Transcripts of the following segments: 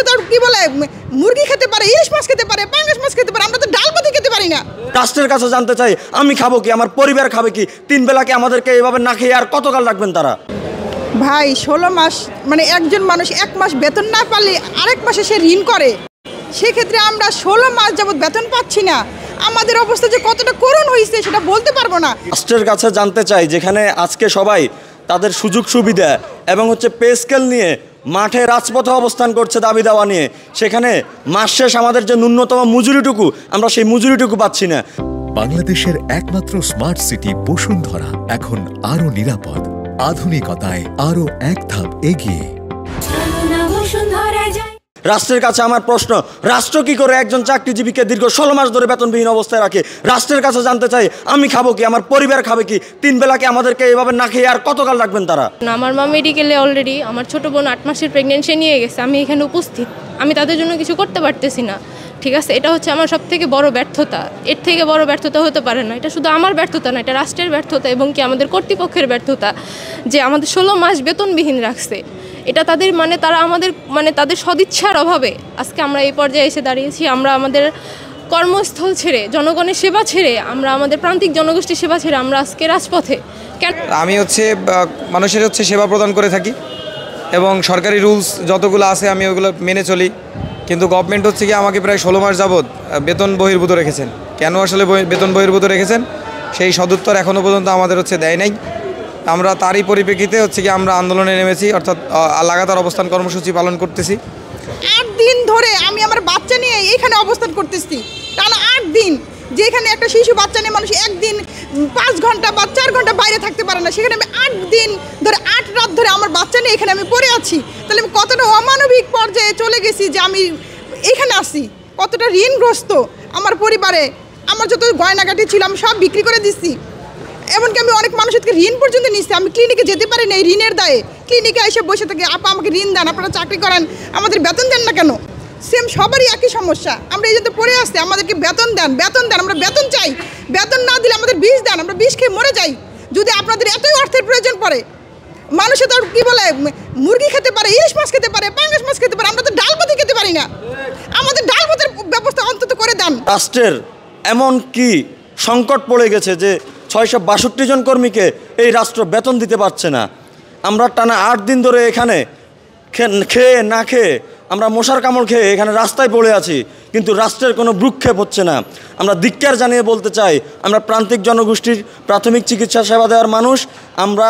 মানুষে তো কি বলে মুরগি খেতে পারে, ইলিশ মাছ খেতে পারে, পাঙ্গাস মাছ খেতে পারে, আমরা তো ডাল ভাতই খেতে পারি না। রাষ্ট্রের কাছে জানতে চাই, আমি খাবো কি, আমার পরিবার খাবে কি? 3 বেলাকে আমাদেরকে এভাবে না খেয়ে আর কতকাল রাখবেন তারা? ভাই 16 মাস মানে একজন মানুষ 1 মাস বেতন না পারলে আরেক মাসে সে ঋণ করে, সেক্ষেত্রে আমরা 16 মাস যাবত বেতন পাচ্ছি না। আমাদের অবস্থা যে কতটা করুণ হয়েছে সেটা বলতে পারবো না। রাষ্ট্রের কাছে জানতে চাই, যেখানে আজকে সবাই তাদের সুযোগ সুবিধা এবং পে স্কেল নিয়ে মাঠে রাজপথে অবস্থান করছে দাবি দাওয়া নিয়ে, সেখানে মাস শেষ আমাদের যে ন্যূনতম মজুরিটুকু, আমরা সেই মজুরিটুকু পাচ্ছি না। বাংলাদেশের একমাত্র স্মার্ট সিটি বসুন্ধরা এখন আরো নিরাপদ, আধুনিকতায় আরো এক ধাপ এগিয়ে। রাষ্ট্রের কাছে আমার প্রশ্ন, রাষ্ট্র কি করে একজন চাকরিজীবীকে দীর্ঘ 16 মাস ধরে বেতনবিহীন অবস্থায় রাখে? রাষ্ট্রের কাছে জানতে চাই, আমি খাবো কি, আমার পরিবার খাবে কি? 3 বেলাকে আমাদেরকে এভাবে না খেয়ে আর কতকাল রাখবেন তারা? আমার মা মেডিকেলে অলরেডি, আমার ছোট বোন 8 মাসের প্রেগনেন্সি নিয়ে গেছে, আমি এখানে উপস্থিত, আমি তাদের জন্য কিছু করতে পারতেছি না। ঠিক আছে, এটা হচ্ছে আমার সব থেকে বড় ব্যর্থতা। এর থেকে বড় ব্যর্থতা হতে পারে না। এটা শুধু আমার ব্যর্থতা না, এটা রাষ্ট্রের ব্যর্থতা এবং কি আমাদের কর্তৃপক্ষের ব্যর্থতা যে আমাদের 16 মাস বেতনবিহীন রাখছে। এটা তাদের তারা আমাদের তাদের সদিচ্ছার অভাবে আজকে আমরা এই পর্যায়ে এসে দাঁড়িয়েছি। আমরা আমাদের কর্মস্থল ছেড়ে, জনগণের সেবা ছেড়ে, আমরা আমাদের প্রান্তিক জনগোষ্ঠীর সেবা ছেড়ে আমরা আজকে রাজপথে। আমি মানুষের সেবা প্রদান করে থাকি এবং সরকারি রুলস যতগুলো আছে আমি ওগুলো মেনে চলি, কিন্তু গভর্নমেন্ট কি আমাকে প্রায় 16 মাস যাবৎ বেতন বহির্ভূত রেখেছেন। কেন আসলে বেতন বহির্ভূত রেখেছেন সেই সদুত্তর এখনও পর্যন্ত আমাদের দেয় নাই। আমরা তারই পরিপ্রেক্ষিতে কি আমরা আন্দোলনে নেমেছি, অর্থাৎ লাগাতার অবস্থান কর্মসূচি পালন করতেছি। 8 দিন ধরে আমি আমার বাচ্চা নিয়ে এইখানে অবস্থান করতেছি, টানা 8 দিন। যেখানে একটা শিশু বাচ্চা নিয়ে মানুষ একদিন 5 ঘন্টা বা 4 ঘন্টা বাইরে থাকতে পারে না, সেখানে আমি 8 দিন ধরে 8 রাত ধরে আমার বাচ্চা নিয়ে এখানে আমি পড়ে আছি। তাহলে আমি কতটা অমানবিক পর্যায়ে চলে গেছি যে আমি এখানে আসি, কতটা ঋণগ্রস্ত আমার পরিবারে। আমার যত গয়নাগাটি ছিল আমি সব বিক্রি করে দিচ্ছি, এমনকি আমি অনেক মানুষের থেকে ঋণ পর্যন্ত নিচ্ছি। আমি ক্লিনিকে যেতে পারি না এই ঋণের দায়ে, ক্লিনিকে এসে বসে থেকে আপা আমাকে ঋণ দেন, আপনারা চাকরি করেন, আমাদের বেতন দেন না কেন? সেম সবারই একই সমস্যা, আমরা এই জন্য পড়ে আসছি। আমাদেরকে বেতন দেন, বেতন দেন, আমরা বেতন চাই। বেতন না দিলে আমাদের বিষ দেন, আমরা বিষ খেয়ে মরে যাই। যদি আপনাদের এতই অর্থের প্রয়োজন পড়ে, মানুষে তো কি বলে মুরগি খেতে পারে, ইলিশ মাছ খেতে পারে, পাঙ্গাস মাছ খেতে পারে, আমরা তো ডাল ভাতই খেতে পারি না। আমাদের ডাল ভাতের ব্যবস্থা অন্তত করে দেন। রাষ্ট্রের এমন কি সংকট পড়ে গেছে যে 662 জন কর্মীকে এই রাষ্ট্র বেতন দিতে পারছে না? আমরা টানা 8 দিন ধরে এখানে খেয়ে না খেয়ে, আমরা মশার কামড় খেয়ে এখানে রাস্তায় পড়ে আছি, কিন্তু রাষ্ট্রের কোনো ভ্রুক্ষেপ হচ্ছে না। আমরা ধিক্কার জানিয়ে বলতে চাই, আমরা প্রান্তিক জনগোষ্ঠীর প্রাথমিক চিকিৎসা সেবা দেওয়ার মানুষ, আমরা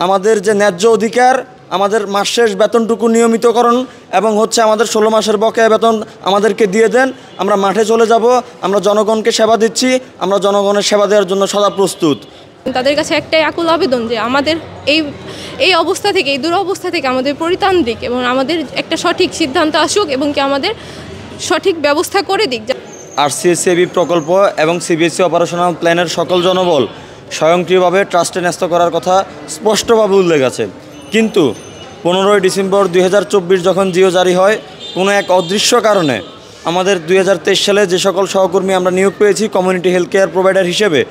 আমাদের যে ন্যায্য অধিকার, আমাদের মাস শেষ বেতনটুকু নিয়মিতকরণ এবং আমাদের 16 মাসের বকেয়া বেতন আমাদেরকে দিয়ে দেন। আমরা মাঠে চলে যাব, আমরা জনগণকে সেবা দিচ্ছি, আমরা জনগণের সেবা দেওয়ার জন্য সদা প্রস্তুত। তাদের কাছে একটাই আকুল আবেদন যে আমাদের এই অবস্থা থেকে, এই দুরবস্থা থেকে আমাদের পরিত্রাণ দিক এবং আমাদের একটা সঠিক সিদ্ধান্ত আসুক এবং কি আমাদের সঠিক ব্যবস্থা করে দিক। RCSCB প্রকল্প এবং CBSE অপারেশনাল প্ল্যানের সকল জনবল স্বয়ংক্রিয়ভাবে ট্রাস্টে ন্যস্ত করার কথা স্পষ্টভাবে উল্লেখ আছে, কিন্তু 15 ডিসেম্বর 2024 যখন জিও জারি হয়, কোনো এক অদৃশ্য কারণে আমাদের 2023 সালে যে সকল সহকর্মী আমরা নিয়োগ পেয়েছি কমিউনিটি হেলথ কেয়ার প্রোভাইডার হিসেবে,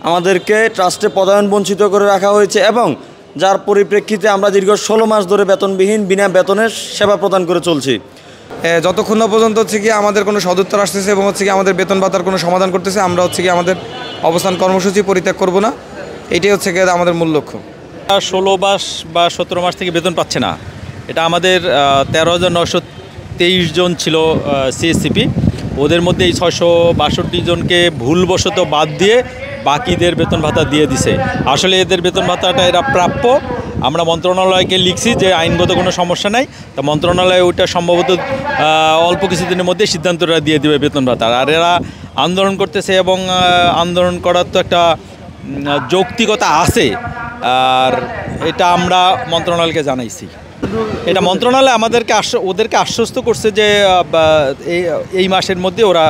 আমাদেরকে ট্রাস্টে পদায়ন বঞ্চিত করে রাখা হয়েছে এবং যার পরিপ্রেক্ষিতে আমরা দীর্ঘ 16 মাস ধরে বেতনবিহীন বিনা বেতনের সেবা প্রদান করে চলছি। যতক্ষণ না পর্যন্ত কি আমাদের কোনো সদুত্তর আসতেছে এবং কি আমাদের বেতন ভাতার কোনো সমাধান করতেছে, আমরা কি আমাদের অবস্থান কর্মসূচি পরিত্যাগ করব না। এটাই কি আমাদের মূল লক্ষ্য। 16 মাস বা 17 মাস থেকে বেতন পাচ্ছে না, এটা আমাদের 13,923 জন ছিল CSCP, ওদের মধ্যে এই 662 জনকে ভুলবশত বাদ দিয়ে বাকিদের বেতন ভাতা দিয়ে দিছে। আসলে এদের বেতন ভাতাটা এরা প্রাপ্য। আমরা মন্ত্রণালয়কে লিখছি যে আইনগত কোনো সমস্যা নাই, তা মন্ত্রণালয় ওইটা সম্ভবত অল্প কিছুদিনের মধ্যে সিদ্ধান্তটা দিয়ে দেবে বেতন ভাতার। আর এরা আন্দোলন করতেছে এবং আন্দোলন করার তো একটা যৌক্তিকতা আছে, আর এটা আমরা মন্ত্রণালয়কে জানাইছি। এটা মন্ত্রণালয় ওদেরকে আশ্বস্ত করছে যে এই মাসের মধ্যে ওরা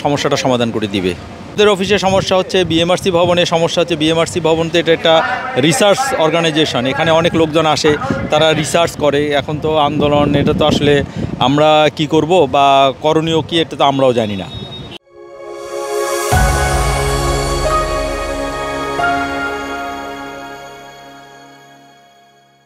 সমস্যাটা সমাধান করে দিবে। ওদের অফিসের সমস্যা হচ্ছে BMRC ভবনের সমস্যা হচ্ছে। BMRC ভবন তো এটা একটা রিসার্চ অর্গানাইজেশন, এখানে অনেক লোকজন আসে, তারা রিসার্চ করে। এখন তো আন্দোলন, এটা তো আসলে আমরা কি করব বা করণীয় কি, এটা তো আমরাও জানি না।